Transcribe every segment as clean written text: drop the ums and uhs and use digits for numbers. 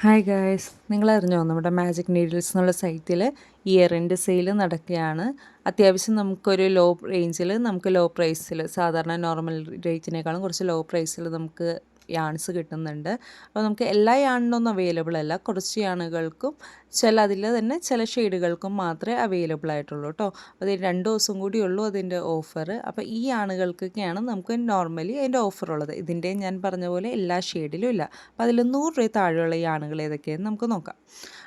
Hi guys, നിങ്ങളറിഞ്ഞോ നമ്മുടെ magic needles എന്നുള്ള സൈറ്റിൽ ഇയർ എൻഡ് സെയിൽ നടക്കുകയാണ്. അത്യാവശ്യം നമുക്കൊരു ലോ റേഞ്ചിൽ നമുക്ക് ലോ പ്രൈസിൽ സാധാരണ നോർമൽ റേറ്റിനേക്കാളും കുറച്ച് ലോ പ്രൈസിൽ നമുക്ക് യാൺസ് കിട്ടുന്നുണ്ട്. അപ്പോൾ നമുക്ക് എല്ലാ യാണിനൊന്നും അവൈലബിൾ അല്ല, കുറച്ച് യാണുകൾക്കും അതിൽ തന്നെ ചില ഷെയ്ഡുകൾക്കും മാത്രമേ അവൈലബിൾ ആയിട്ടുള്ളൂ കേട്ടോ. അത് 2 ദിവസം കൂടി ഉള്ളൂ അതിൻ്റെ ഓഫർ. അപ്പോൾ ഈ യാണുകൾക്കൊക്കെയാണ് നമുക്ക് നോർമലി അതിൻ്റെ ഓഫർ ഉള്ളത്. ഇതിൻ്റെ ഞാൻ പറഞ്ഞ പോലെ എല്ലാ ഷെയ്ഡിലും ഇല്ല. അപ്പോൾ അതിൽ 100 രൂപ താഴെയുള്ള യാണുകൾ ഏതൊക്കെയാണെന്ന് നമുക്ക് നോക്കാം.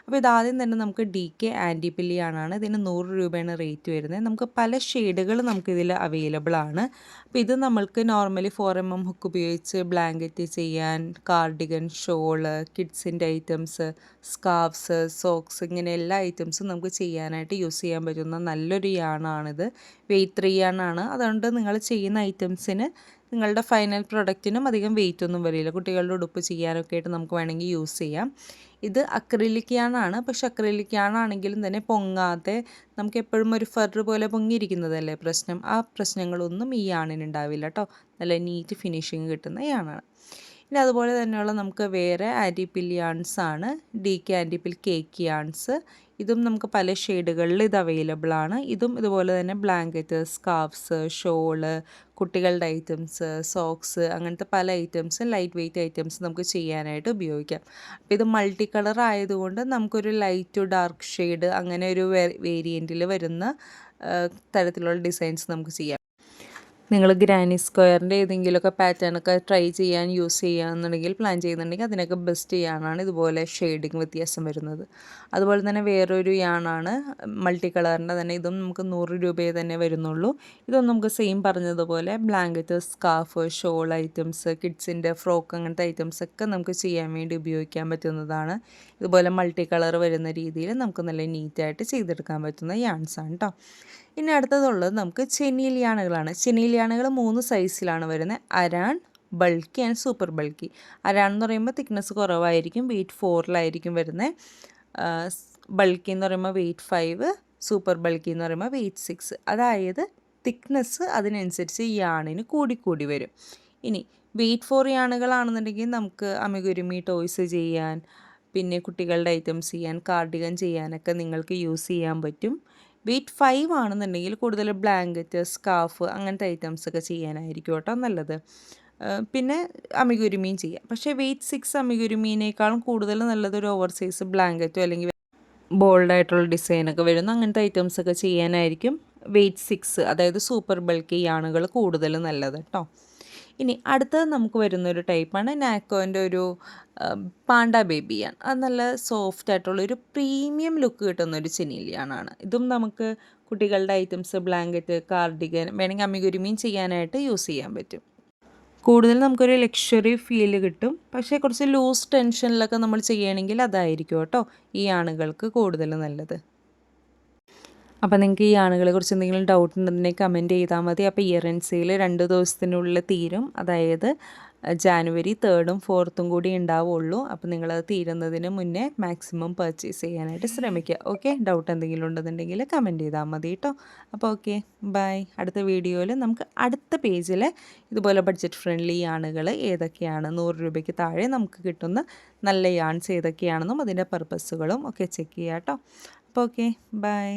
അപ്പോൾ ഇതാദ്യം തന്നെ നമുക്ക് DK ആൻറ്റിപ്പില്ലി യാണാണ്. ഇതിന് 100 രൂപയാണ് റേറ്റ് വരുന്നത്. നമുക്ക് പല ഷെയ്ഡുകൾ നമുക്കിതിൽ അവൈലബിൾ ആണ്. അപ്പോൾ ഇത് നമ്മൾക്ക് നോർമലി 4mm ഹുക്ക് ഉപയോഗിച്ച് ബ്ലാങ്കറ്റ് ചെയ്യാൻ, കാർഡിഗൻ, ഷോള്, കിഡ്സിൻ്റെ ഐറ്റംസ്, സ്കാർഫ്സ്, സോക്സ്, ഇങ്ങനെ എല്ലാ ഐറ്റംസും നമുക്ക് ചെയ്യാനായിട്ട് യൂസ് ചെയ്യാൻ പറ്റുന്ന നല്ലൊരു യാണാണിത്. വെയ്റ്റ് 3 യാണാണ്. അതുകൊണ്ട് നിങ്ങൾ ചെയ്യുന്ന ഐറ്റംസിന് നിങ്ങളുടെ ഫൈനൽ പ്രൊഡക്റ്റിനും അധികം വെയിറ്റ് ഒന്നും വരില്ല. കുട്ടികളുടെ ഉടുപ്പ് ചെയ്യാനൊക്കെ ആയിട്ട് നമുക്ക് വേണമെങ്കിൽ യൂസ് ചെയ്യാം. ഇത് അക്രിലിക് യാണാണ്. പക്ഷെ അക്രിലിക് യാണാണെങ്കിലും തന്നെ പൊങ്ങാതെ നമുക്ക് എപ്പോഴും ഒരു ഫർ പോലെ പൊങ്ങിയിരിക്കുന്നതല്ലേ പ്രശ്നം. ആ പ്രശ്നങ്ങളൊന്നും ഈ യാണിനുണ്ടാവില്ല കേട്ടോ. നല്ല നീറ്റ് ഫിനിഷിങ് കിട്ടുന്ന യാണാണ്. ഇനി അതുപോലെ തന്നെയുള്ള നമുക്ക് വേറെ ആൻറ്റിപ്പിൽ യാൺസ് ആണ്. DK antipill cake yarns. ഇതും നമുക്ക് പല ഷെയ്ഡുകളിൽ ഇത് അവൈലബിൾ ആണ്. ഇതും ഇതുപോലെ തന്നെ ബ്ലാങ്കറ്റ്, സ്കാർഫ്സ്, ഷോള്, കുട്ടികളുടെ ഐറ്റംസ്, സോക്സ്, അങ്ങനത്തെ പല ഐറ്റംസും ലൈറ്റ് വെയ്റ്റ് ഐറ്റംസ് നമുക്ക് ചെയ്യാനായിട്ട് ഉപയോഗിക്കാം. അപ്പോൾ ഇത് മൾട്ടി കളർ ആയതുകൊണ്ട് നമുക്കൊരു ലൈറ്റ് ടു ഡാർക്ക് ഷെയ്ഡ് അങ്ങനെ ഒരു വേരിയൻറ്റിൽ വരുന്ന തരത്തിലുള്ള ഡിസൈൻസ് നമുക്ക് ചെയ്യാം. നിങ്ങൾ ഗ്രാനി സ്ക്വയറിൻ്റെ ഏതെങ്കിലുമൊക്കെ പാറ്റേണൊക്കെ ട്രൈ ചെയ്യാൻ യൂസ് ചെയ്യുകയാണെന്നുണ്ടെങ്കിൽ പ്ലാൻ ചെയ്യുന്നുണ്ടെങ്കിൽ അതിനൊക്കെ ബെസ്റ്റ് യാണാണ് ഇതുപോലെ ഷെയ്ഡിങ് വ്യത്യാസം വരുന്നത്. അതുപോലെ തന്നെ വേറൊരു യാണാണ് മൾട്ടി കളറിൻ്റെ തന്നെ. ഇതും നമുക്ക് 100 രൂപയെ തന്നെ വരുന്നുള്ളൂ. ഇതൊന്നും നമുക്ക് സെയിം പറഞ്ഞതുപോലെ ബ്ലാങ്കറ്റ്, സ്കാർഫ്, ഷോൾ ഐറ്റംസ്, കിഡ്സിൻ്റെ ഫ്രോക്ക്, അങ്ങനത്തെ ഐറ്റംസ് ഒക്കെ നമുക്ക് ചെയ്യാൻ വേണ്ടി ഉപയോഗിക്കാൻ പറ്റുന്നതാണ്. ഇതുപോലെ മൾട്ടി കളർ വരുന്ന രീതിയിൽ നമുക്ക് നല്ല നീറ്റായിട്ട് ചെയ്തെടുക്കാൻ പറ്റുന്ന യാൺസാണ് കേട്ടോ. ഇനി അടുത്തതുള്ളത് നമുക്ക് ചെനീൽ യാണുകളാണ്. ചെനീൽ യാണുകൾ 3 സൈസിലാണ് വരുന്നത്: അരാൺ, ബൾക്കി ആൻഡ് സൂപ്പർ ബൾക്കി. അരാൺ എന്ന് പറയുമ്പോൾ തിക്നെസ് കുറവായിരിക്കും, വെയ്റ്റ് 4-ലായിരിക്കും വരുന്നത്. ബൾക്കി എന്ന് പറയുമ്പോൾ വെയ്റ്റ് 5, സൂപ്പർ ബൾക്കി എന്ന് പറയുമ്പോൾ വെയ്റ്റ് 6. അതായത് തിക്നെസ് അതിനനുസരിച്ച് ഈ യാണിന് കൂടിക്കൂടി വരും. ഇനി വെയ്റ്റ് 4 യാണുകളാണെന്നുണ്ടെങ്കിൽ നമുക്ക് അമിഗുരുമി ടോയ്സ് ചെയ്യാൻ, പിന്നെ കുട്ടികളുടെ ഐറ്റംസ് ചെയ്യാൻ, കാർഡിഗൻ ചെയ്യാനൊക്കെ നിങ്ങൾക്ക് യൂസ് ചെയ്യാൻ പറ്റും. വെയ്റ്റ് 5 ആണെന്നുണ്ടെങ്കിൽ കൂടുതൽ ബ്ലാങ്കറ്റ്, സ്കാർഫ്, അങ്ങനത്തെ ഐറ്റംസൊക്കെ ചെയ്യാനായിരിക്കും കേട്ടോ നല്ലത്. പിന്നെ അമിഗുരുമിയും ചെയ്യാം. പക്ഷേ വെയ്റ്റ് 6 അമിഗുരുമീനേക്കാളും കൂടുതൽ നല്ലത് ഒരു ഓവർ സൈസ് ബ്ലാങ്കറ്റോ അല്ലെങ്കിൽ ബോൾഡായിട്ടുള്ള ഡിസൈനൊക്കെ വരുന്ന അങ്ങനത്തെ ഐറ്റംസൊക്കെ ചെയ്യാനായിരിക്കും വെയ്റ്റ് 6, അതായത് സൂപ്പർ ബൾക്കി യാണുകൾ കൂടുതൽ നല്ലത് കേട്ടോ. ഇനി അടുത്തത് നമുക്ക് വരുന്നൊരു ടൈപ്പാണ് നാക്കോൻ്റെ ഒരു പാണ്ട ബേബിയാണ്. അത് നല്ല സോഫ്റ്റ് ആയിട്ടുള്ളൊരു പ്രീമിയം ലുക്ക് കിട്ടുന്നൊരു ചെനീലിയാണാണ്. ഇതും നമുക്ക് കുട്ടികളുടെ ഐറ്റംസ്, ബ്ലാങ്കറ്റ്, കാർഡിഗൻ വേണമെങ്കിൽ അമ്മിഗുരുമിയും ചെയ്യാനായിട്ട് യൂസ് ചെയ്യാൻ പറ്റും. കൂടുതൽ നമുക്കൊരു ലക്ഷറി ഫീല് കിട്ടും. പക്ഷേ കുറച്ച് ലൂസ് ടെൻഷനിലൊക്കെ നമ്മൾ ചെയ്യുകയാണെങ്കിൽ അതായിരിക്കും കേട്ടോ ഈ ആണുങ്ങൾക്ക് കൂടുതൽ നല്ലത്. അപ്പോൾ നിങ്ങൾക്ക് ഈ ആണുകളെ കുറിച്ച് എന്തെങ്കിലും ഡൗട്ട് ഉണ്ടെന്നുണ്ടെങ്കിൽ കമൻറ്റ് ചെയ്താൽ മതി. അപ്പോൾ ഇയർ എൻഡ് സെയിൽ 2 ദിവസത്തിനുള്ളിൽ തീരും. അതായത് ജാനുവരി 3-ഉം 4-ഉം കൂടി ഉണ്ടാവുള്ളൂ. അപ്പോൾ നിങ്ങളത് തീരുന്നതിന് മുന്നേ മാക്സിമം പർച്ചേസ് ചെയ്യാനായിട്ട് ശ്രമിക്കുക. ഓക്കെ, ഡൗട്ട് എന്തെങ്കിലും ഉണ്ടെന്നുണ്ടെങ്കിൽ കമൻറ്റ് ചെയ്താൽ മതി കേട്ടോ. അപ്പോൾ ഓക്കെ, ബൈ. അടുത്ത വീഡിയോയിൽ നമുക്ക് അടുത്ത പേജിൽ ഇതുപോലെ ബഡ്ജറ്റ് ഫ്രണ്ട്ലി യാണുകൾ ഏതൊക്കെയാണ് 100 രൂപയ്ക്ക് താഴെ നമുക്ക് കിട്ടുന്ന നല്ല യാൺസ് ഏതൊക്കെയാണെന്നും അതിൻ്റെ പർപ്പസുകളും ഒക്കെ ചെക്ക് ചെയ്യാം കേട്ടോ. അപ്പോൾ ഓക്കെ, ബൈ.